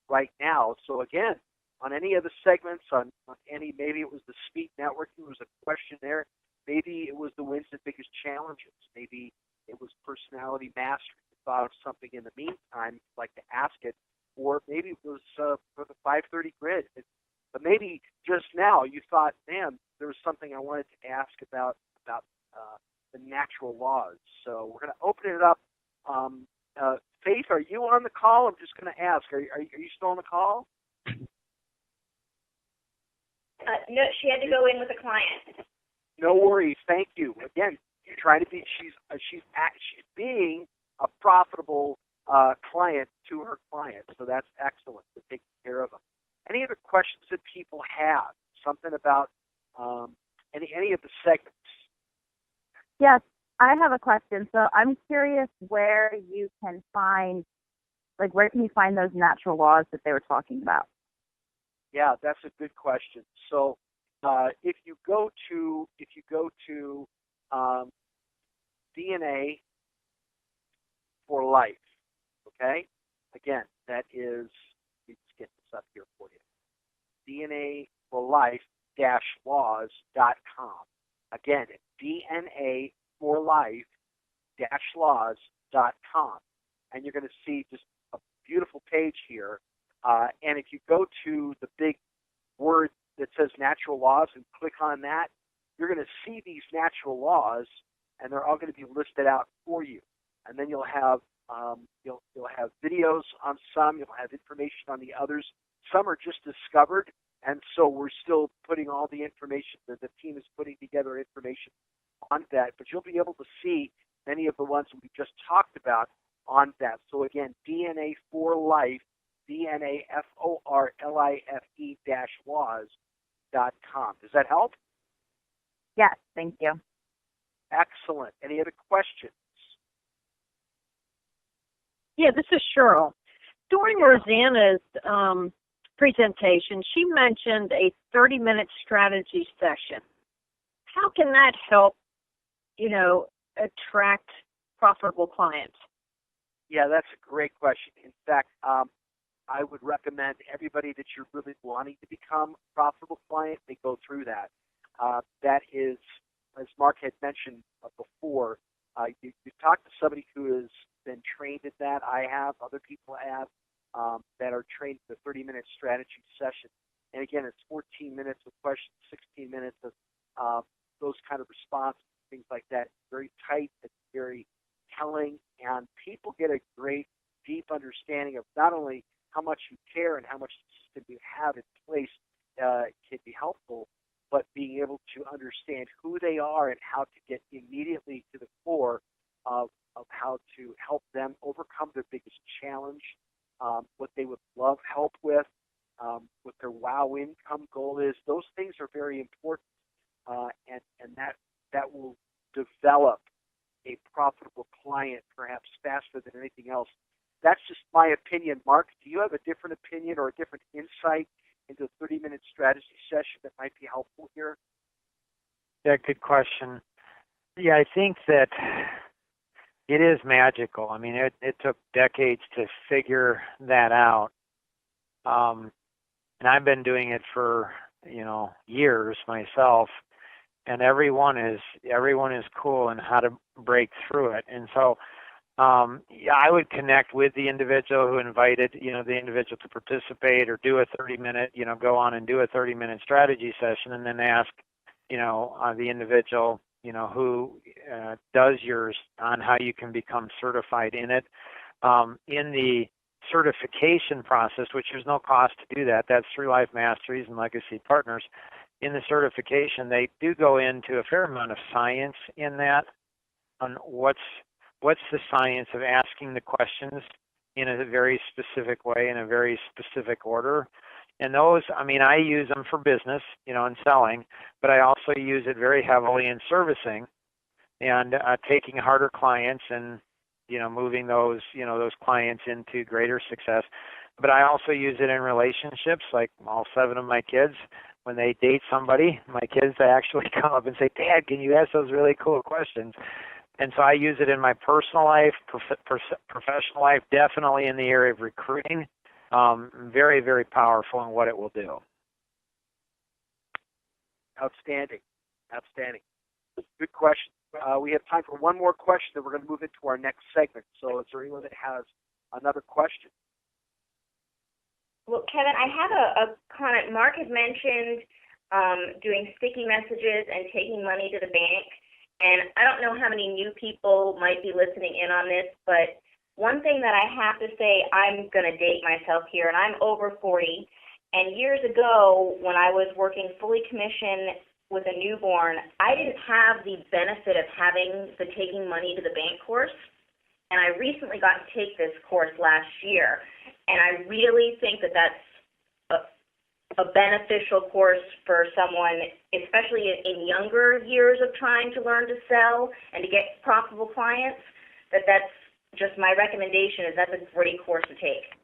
right now. So again, on any of the segments, on any, maybe it was the speed networking, there was a question there. Maybe it was the wins and biggest challenges. Maybe it was personality mastery. You thought of something in the meantime, you'd like to ask it, or maybe it was for the 5:30 grid. But maybe just now you thought, man, there was something I wanted to ask about the natural laws. So we're going to open it up. Faith, are you on the call? I'm just going to ask. Are you still on the call? No, she had to go in with a client. No worries. Thank you. Again, trying to be. She's being a profitable client to her client. So that's excellent to take care of them. Any other questions that people have? Something about any of the segments? Yes, I have a question. So I'm curious where you can find, where can you find those natural laws that they were talking about? Yeah, that's a good question. So if you go to DNA for Life, okay? Again, that is, let me just get this up here for you. DNA for Life-laws.com. Again, DNA for Life-laws.com. And you're going to see just a beautiful page here. And if you go to the big word that says natural laws and click on that, you're going to see these natural laws, and they're all going to be listed out for you. And then you'll have you'll have videos on some, you'll have information on the others. Some are just discovered, and so we're still putting all the information that the team is putting together information on that. But you'll be able to see many of the ones we just talked about on that. So again, DNA for Life, DNAFORLIFE-laws.com. Does that help? Yes, thank you. Excellent. Any other questions? Yeah, this is Cheryl. During Rosanna's presentation, she mentioned a 30-minute strategy session. How can that help, attract profitable clients? Yeah, that's a great question. In fact, I would recommend everybody that you're really wanting to become a profitable client, they go through that. That is, as Mark had mentioned before, you talk to somebody who has been trained at that. I have, other people have, that are trained in the 30-minute strategy session. And again, it's 14 minutes of questions, 16 minutes of those kind of responses, things like that. Very tight, it's very telling, and people get a great, deep understanding of not only how much you care and how much system you have in place can be helpful, but being able to understand who they are and how to get immediately to the core of how to help them overcome their biggest challenge, what they would love help with, what their WOW income goal is. Those things are very important, and that will develop a profitable client perhaps faster than anything else. That's just my opinion. Mark, do you have a different opinion or a different insight into a 30-minute strategy session that might be helpful here? Yeah, good question. Yeah, I think that it is magical. I mean, it took decades to figure that out. And I've been doing it for, years myself. And everyone is cool in how to break through it. And so I would connect with the individual who invited, the individual to participate or do a 30-minute, go on and do a 30-minute strategy session, and then ask, the individual, who does yours on how you can become certified in it. In the certification process, which there's no cost to do that, that's through Life Masteries and Legacy Partners. In the certification, they do go into a fair amount of science in that, on what's the science of asking the questions in a very specific way, in a very specific order. And those, I use them for business, and selling, but I also use it very heavily in servicing and taking harder clients and, moving those, those clients into greater success. But I also use it in relationships, like all 7 of my kids. When they date somebody, my kids, they actually come up and say, "Dad, can you ask those really cool questions?" And so I use it in my personal life, professional life, definitely in the area of recruiting. very, very powerful in what it will do. Outstanding. Outstanding. Good question. We have time for one more question, then we're going to move into our next segment. So is there anyone that has another question? Well, Kevin, I have a comment. Mark had mentioned doing sticky messages and taking money to the bank. And I don't know how many new people might be listening in on this, but one thing that I have to say, I'm going to date myself here, and I'm over 40. And years ago, when I was working fully commission with a newborn, I didn't have the benefit of having the taking money to the bank course. And I recently got to take this course last year. And I really think that that's a beneficial course for someone, especially in younger years of trying to learn to sell and to get profitable clients, that's just my recommendation is that's a great course to take.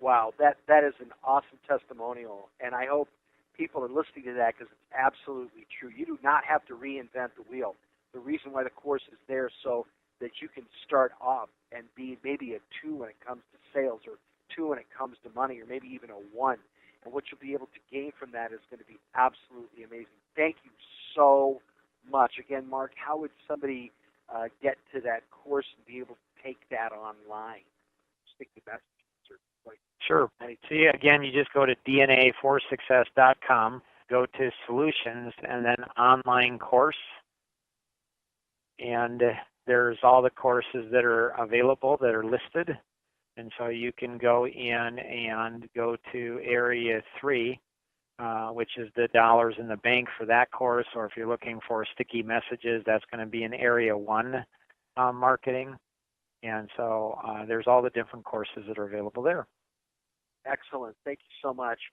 Wow, that is an awesome testimonial. And I hope people are listening to that because it's absolutely true. You do not have to reinvent the wheel. The reason why the course is there so that you can start off and be maybe a 2 when it comes to sales, or 2 when it comes to money, or maybe even a 1. And what you'll be able to gain from that is going to be absolutely amazing. Thank you so much. Again, Mark, how would somebody get to that course and be able to take that online? Stick the message. Sure. So again, you just go to dna4success.com, go to solutions, and then online course. And there's all the courses that are available that are listed. And so you can go in and go to area 3, which is the dollars in the bank for that course. Or if you're looking for sticky messages, that's going to be in area 1, marketing. And so there's all the different courses that are available there. Excellent. Thank you so much.